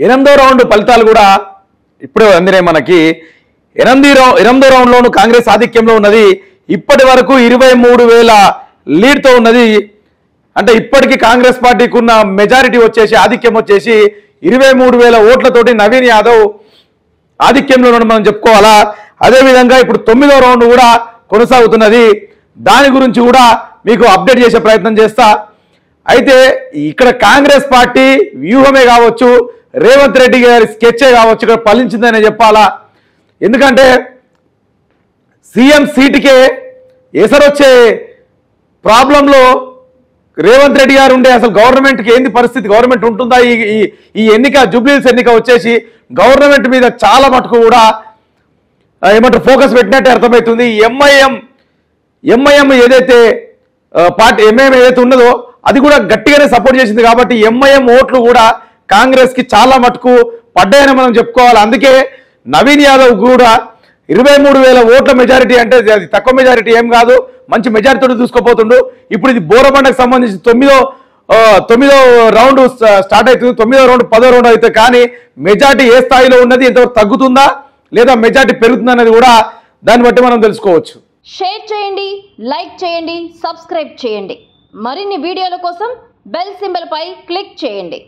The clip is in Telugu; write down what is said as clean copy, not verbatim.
8వ రౌండ్ ఫలితాలు కూడా ఇప్పుడే అందినాయి మనకి. 8వ రౌండ్లోను కాంగ్రెస్ ఆధిక్యంలో ఉన్నది. ఇప్పటి వరకు 23,000 లీడ్తో ఉన్నది. అంటే ఇప్పటికీ కాంగ్రెస్ పార్టీకి ఉన్న మెజారిటీ వచ్చేసి ఆధిక్యం వచ్చేసి 23,000 ఓట్లతోటి నవీన్ యాదవ్ ఆధిక్యంలో ఉన్న మనం చెప్పుకోవాలా. అదేవిధంగా ఇప్పుడు 9వ రౌండ్ కూడా కొనసాగుతున్నది. దాని గురించి కూడా మీకు అప్డేట్ చేసే ప్రయత్నం చేస్తా. అయితే ఇక్కడ కాంగ్రెస్ పార్టీ వ్యూహమే కావచ్చు, రేవంత్ రెడ్డి గారి స్కెచ్చే కావచ్చు ఇక్కడ ఫలించిందనే చెప్పాలా. ఎందుకంటే సీఎం సీటుకే ఎసరొచ్చే ప్రాబ్లంలో రేవంత్ రెడ్డి గారు ఉండే అసలు గవర్నమెంట్కి ఏంది పరిస్థితి, గవర్నమెంట్ ఉంటుందా, ఈ ఎన్నిక జూబ్లీహిల్స్ ఎన్నిక వచ్చేసి గవర్నమెంట్ మీద చాలా మటుకు కూడా ఏమంటారు ఫోకస్ పెట్టినట్టే అర్థమవుతుంది. ఎంఐఎం ఏదైతే పార్టీ ఎంఐఎం ఏదైతే ఉన్నదో అది కూడా గట్టిగానే సపోర్ట్ చేసింది. కాబట్టి ఎంఐఎం ఓట్లు కూడా కాంగ్రెస్కి చాలా మటుకు పడ్డాయని మనం చెప్పుకోవాలి. అందుకే నవీన్ యాదవ్ కూడా 23,000 ఓట్ల మెజారిటీ అంటే అది తక్కువ మెజారిటీ ఏం కాదు, మంచి మెజారిటీతో దూసుకుపోతుండు. ఇప్పుడు ఇది బోరబండకు సంబంధించి 9వ రౌండ్ స్టార్ట్ అవుతుంది. 9వ రౌండ్ 10వ రౌండ్ అయితే కానీ మెజారిటీ ఏ స్థాయిలో ఉన్నది, ఎంతవరకు తగ్గుతుందా లేదా మెజారిటీ పెరుగుతుందా అనేది కూడా దాన్ని బట్టి మనం తెలుసుకోవచ్చు. షేర్ చేయండి, లైక్ చేయండి, సబ్స్క్రైబ్ చేయండి. మరిన్ని వీడియోల కోసం బెల్ సింబల్ పై క్లిక్ చేయండి.